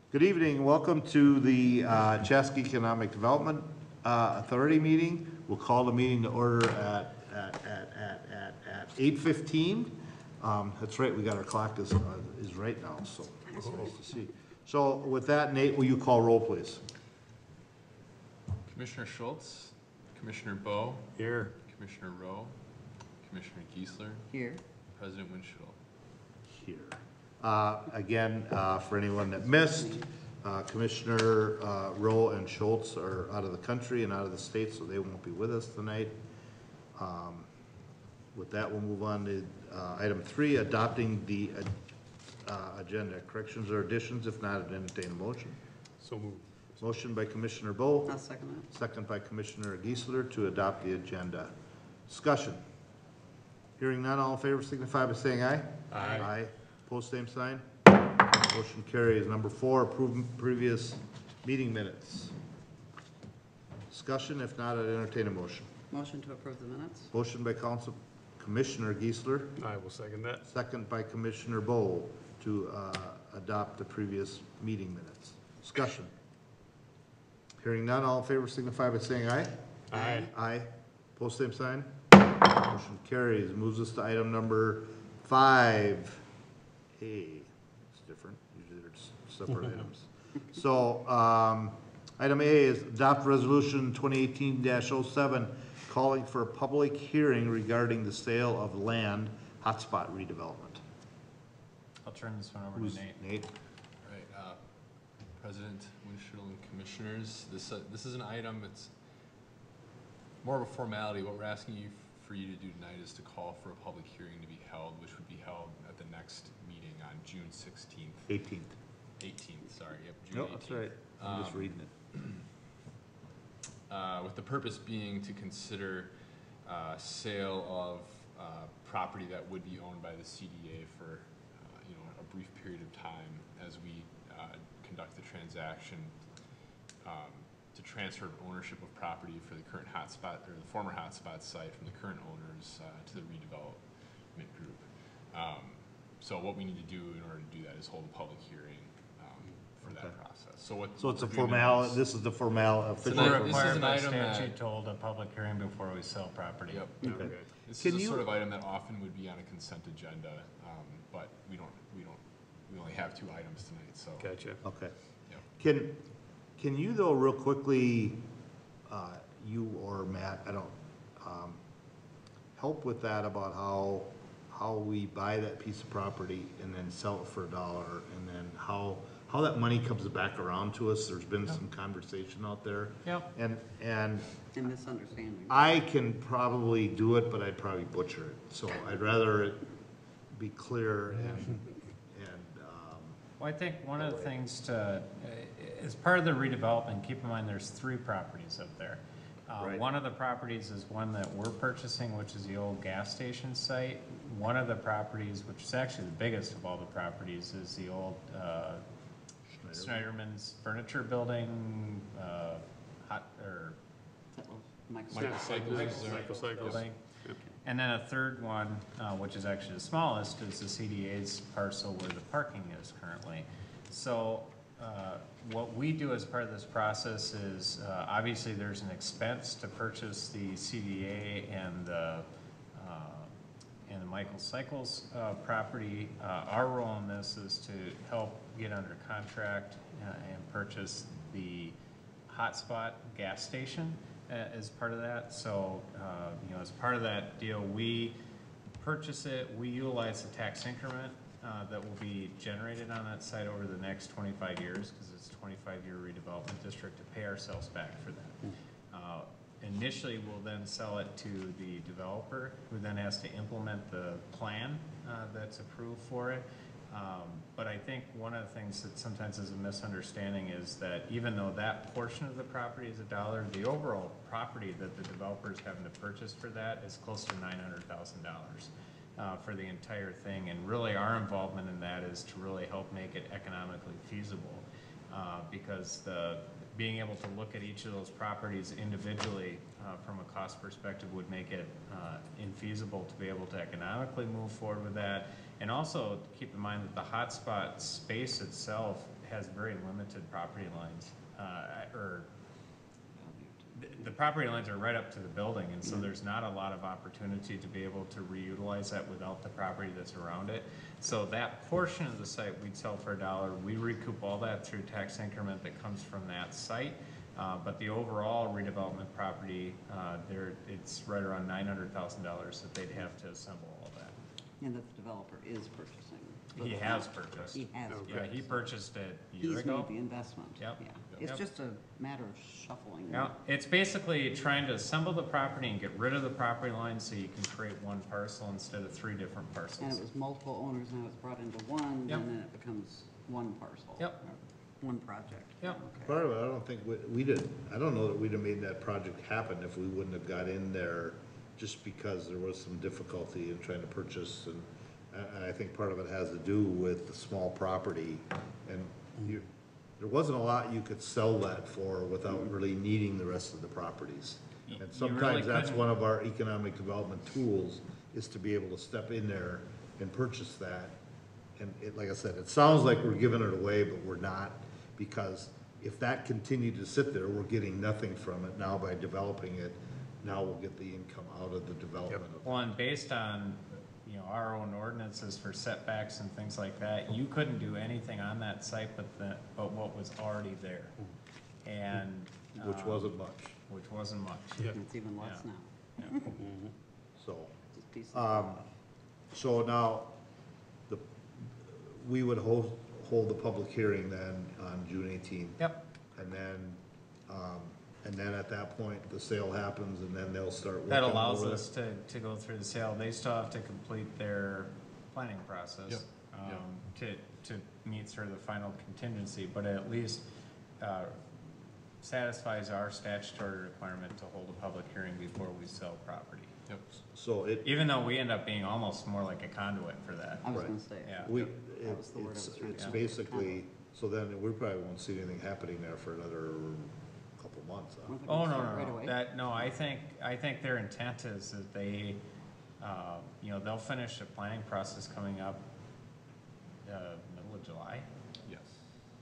Good evening. Welcome to the Chaska Economic Development Authority meeting. We'll call the meeting to order at 8:15. That's right, we got our clock is right now, so it's nice to see. So with that, Nate, will you call roll, please? Commissioner Schultz, Commissioner Bowe. Here. Commissioner Rowe, Commissioner Giesler. Here. President Winchell. Here. Again, for anyone that missed, Commissioner Rowe and Schultz are out of the country and out of the state, so they won't be with us tonight. With that, we'll move on to item 3, adopting the agenda. Corrections or additions? If not, I'd entertain a motion. So moved. Motion by Commissioner Bowe. I'll second that. Second by Commissioner Giesler to adopt the agenda. Discussion. Hearing none, all in favor signify by saying aye. Aye. Aye. Post same sign. Motion carries. Number 4, approve previous meeting minutes. Discussion. If not, I'd entertain a motion. Motion to approve the minutes. Motion by Council Commissioner Giesler. I will second that. Second by Commissioner Bowe to adopt the previous meeting minutes. Discussion. Hearing none, all in favor signify by saying aye. Aye. Aye. Post same sign. Motion carries. Moves us to item number 5A. It's different. Usually they're separate items. So, item A is adopt resolution 2018-07 calling for a public hearing regarding the sale of land hotspot redevelopment. I'll turn this one over Who's to Nate. Nate? Right, President Winchell and Commissioners, this is an item, it's more of a formality. What we're asking for you to do tonight is to call for a public hearing to be held, which would be held at the next meeting on June 16th. 18th, sorry, yep, June 18th. No, that's right. I'm just reading it. With the purpose being to consider sale of property that would be owned by the CDA for a brief period of time as we conduct the transaction to transfer ownership of property for the current hotspot or the former hotspot site from the current owners to the redevelopment group. So what we need to do in order to do that is hold a public hearing for that process. So it's a formal. This is the formal official. This is Required an by item statute to hold a public hearing before we sell property. Yep. Okay. This Can is a you- sort of item that often would be on a consent agenda, but we only have 2 items tonight, so. Gotcha. Okay. Yep. Can you though real quickly, you or Matt, I don't, help with that about how we buy that piece of property and then sell it for $1 and then how that money comes back around to us? There's been some conversation out there. Yep. And And misunderstanding. I can probably do it, but I'd probably butcher it. So I'd rather it be clear and Well, I think one of the things to, as part of the redevelopment, keep in mind there's 3 properties up there. Right. One of the properties is one that we're purchasing, which is the old gas station site. One of the properties, which is actually the biggest of all the properties, is the old Schneiderman's Furniture Building, Michael Cycles. building. And then a third one, which is actually the smallest, is the CDA's parcel where the parking is currently. So what we do as part of this process is, obviously there's an expense to purchase the CDA and the Michael Cycles property. Our role in this is to help get under contract and purchase the hotspot gas station as part of that. So, as part of that deal, we purchase it, we utilize the tax increment that will be generated on that site over the next 25 years, because it's a 25-year redevelopment district, to pay ourselves back for that. Initially, we'll then sell it to the developer, who then has to implement the plan that's approved for it. But I think one of the things that sometimes is a misunderstanding is that even though that portion of the property is $1, the overall property that the developer is having to purchase for that is close to $900,000 for the entire thing. And really our involvement in that is to really help make it economically feasible, because being able to look at each of those properties individually from a cost perspective would make it infeasible to be able to economically move forward with that. And also keep in mind that the hotspot space itself has very limited property lines, or the property lines are right up to the building, and so there's not a lot of opportunity to be able to reutilize that without the property that's around it. So that portion of the site we'd sell for $1, we recoup all that through tax increment that comes from that site. But the overall redevelopment property, it's right around $900,000 that they'd have to assemble all that. And that the developer is purchasing. He has purchased. He has. Okay. Yeah, he purchased it a year He's ago. made the investment. Yep. Yeah. It's Yep. just a matter of shuffling. Yeah, it's basically trying to assemble the property and get rid of the property lines so you can create one parcel instead of 3 different And parcels. it was multiple owners, now it's brought into one, Yep. and then it becomes one parcel. Yep. One project. Yep. Okay. Part of it, I don't think we did, I don't know that we'd have made that project happen if we wouldn't have got in there just because there was some difficulty in trying to purchase, and I think part of it has to do with the small property, and there wasn't a lot you could sell that for without really needing the rest of the properties. You And really sometimes that's couldn't- one of our economic development tools, is to be able to step in there and purchase that. And it, like I said, it sounds like we're giving it away, but we're not, because if that continued to sit there, we're getting nothing from it. Now by developing it, now we'll get the income out of the development of it. Well, and based on, our own ordinances for setbacks and things like that, you couldn't do anything on that site but what was already there. And. Which wasn't much, Which wasn't much. Yeah. And it's even less Yeah. now. so. Just pieces of So now, we would hold the public hearing then on June 18th. Yep, And then at that point, the sale happens, and then they'll start working that allows over it. us to go through the sale. They still have to complete their planning process. Yep. To meet sort of the final contingency, but it at least satisfies our statutory requirement to hold a public hearing before we sell property. Yep. So it, Even though we end up being almost more like a conduit for that. I was Right. gonna say. Yeah. That was the word I was trying to it's say. basically, so then we probably won't see anything happening there for another couple months, I huh? don't think Oh, we'll no, start no, right no, away. I think their intent is that they, they'll finish the planning process coming up, middle of July. Yes.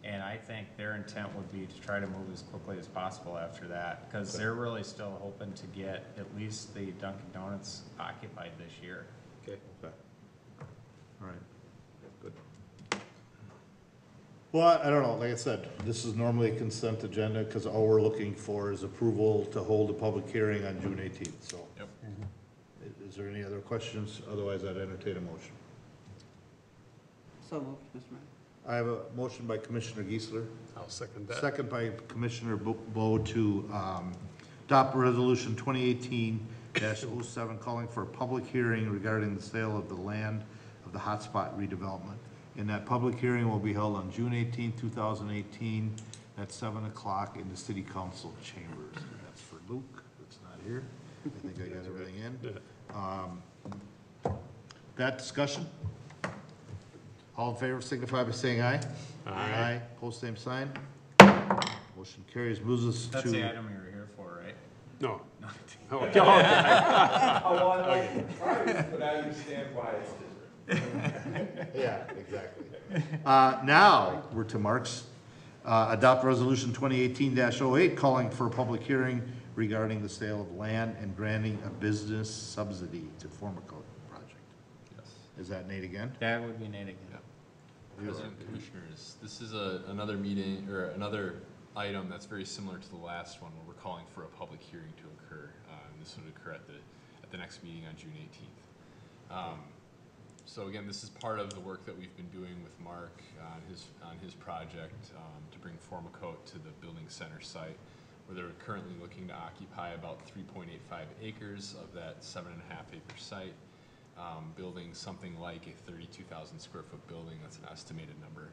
And I think their intent would be to try to move as quickly as possible after that, because Okay. they're really still hoping to get at least the Dunkin' Donuts occupied this year. Okay. Okay. All right, good. Well, I don't know, like I said, this is normally a consent agenda, because all we're looking for is approval to hold a public hearing on June 18th, so. Yep. Is there any other questions? Otherwise, I'd entertain a motion. So moved, Mr. Mayor. I have a motion by Commissioner Geisler, I'll second that. second by Commissioner Bo to adopt Resolution 2018-07, calling for a public hearing regarding the sale of the land of the hotspot redevelopment. And that public hearing will be held on June 18th, 2018, at 7 o'clock in the City Council chambers. And that's for Luke, that's not here. I think I got everything in. Yeah. That discussion? All in favor signify by saying aye. Aye. Post same sign. Motion carries, moves us That's the to, item you were here for, right? No. No. Oh, okay. But I understand why it's different. yeah, exactly. Now, we're to Mark's, adopt resolution 2018-08, calling for a public hearing regarding the sale of land and granting a business subsidy to Formica project. Yes. Is that Nate again? That would be Nate again. President, Commissioners, this is another meeting, or another item that's very similar to the last one, where we're calling for a public hearing to occur. And this would occur at the next meeting on June 18th. So again, this is part of the work that we've been doing with Mark on his project to bring Formicote to the building center site, where they're currently looking to occupy about 3.85 acres of that 7.5 acre site. Building something like a 32,000 square foot building. That's an estimated number,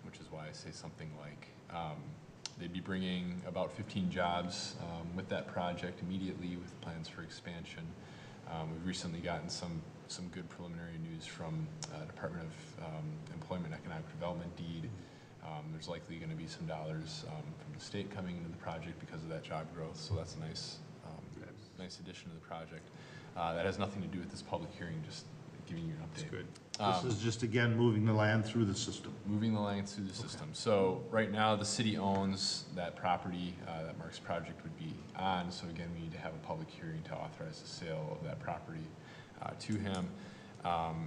which is why I say something like. They'd be bringing about 15 jobs with that project immediately, with plans for expansion. We've recently gotten some good preliminary news from Department of Employment and Economic Development deed. There's likely going to be some dollars from the state coming into the project because of that job growth, so that's a nice addition to the project. That has nothing to do with this public hearing, just giving you an update. That's good. This is just, again, moving the land through the system. Moving the land through the system. So right now, the city owns that property that Mark's project would be on. So again, we need to have a public hearing to authorize the sale of that property to him.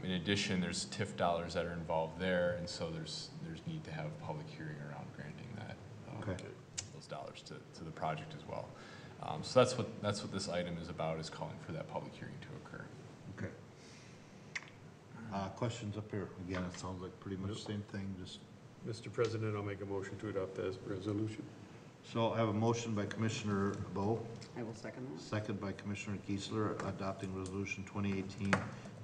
In addition, there's TIF dollars that are involved there, and so there's need to have a public hearing around granting that Okay. those dollars to the project as well. So that's what this item is about, is calling for that public hearing to occur. Okay. Questions up here? Again, it sounds like pretty much the same thing, just, Mr. President, I'll make a motion to adopt that resolution. so I have a motion by Commissioner Bo, I will second that. second by Commissioner Geisler, adopting resolution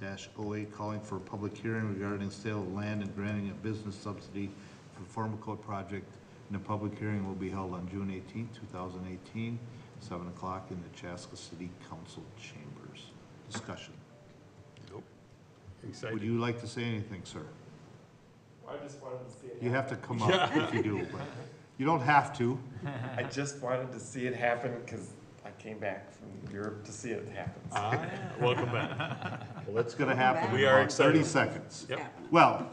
2018-08, calling for a public hearing regarding sale of land and granting a business subsidy for formal code project. And the public hearing will be held on June 18, 2018, 7 o'clock in the Chaska City Council chambers. Discussion. Nope. Would Excited. you like to say anything, sir? I just wanted to see it You happen. have to come up if you do, but you don't have to. I just wanted to see it happen because I came back from Europe to see it happen. Welcome back. Well, it's gonna happen in We are about 30 excited. seconds. Yep. Happening. Well,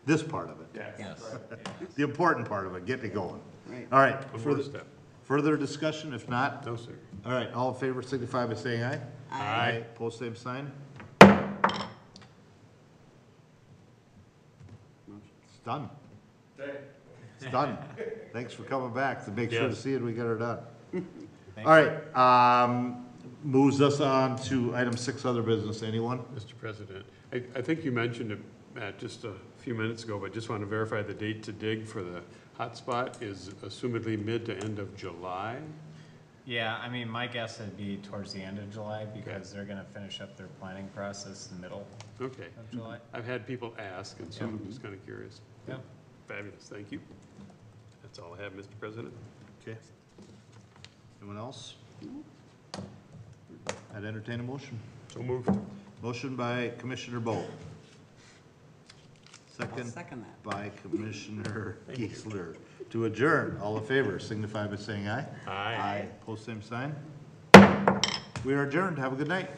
this part of it, Yes. Yes. right. the important part of it, getting it going. Right. All right, One more further, step. further discussion, if not, No, sir. all right, all in favor signify by saying aye. Aye. Post same sign. It's done. Okay. It's done. Thanks for coming back to make sure to Yes. see it, we get her done. Thank All you. right, moves us on to item 6, other business. Anyone? Mr. President, I think you mentioned it, Matt, just a few minutes ago, but just want to verify the date to dig for the hotspot is assumedly mid to end of July? Yeah, I mean, my guess would be towards the end of July, because they're gonna finish up their planning process in the middle Okay. of July. I've had people ask, and so I'm just kind of curious. Yep. Fabulous, thank you. That's all I have, Mr. President. Okay. Anyone else? I'd entertain a motion. So moved. Motion by Commissioner Bo. I'll Second second that. by Commissioner Geisler. To adjourn, all in favor signify by saying aye. Aye. Post same sign. We are adjourned. Have a good night.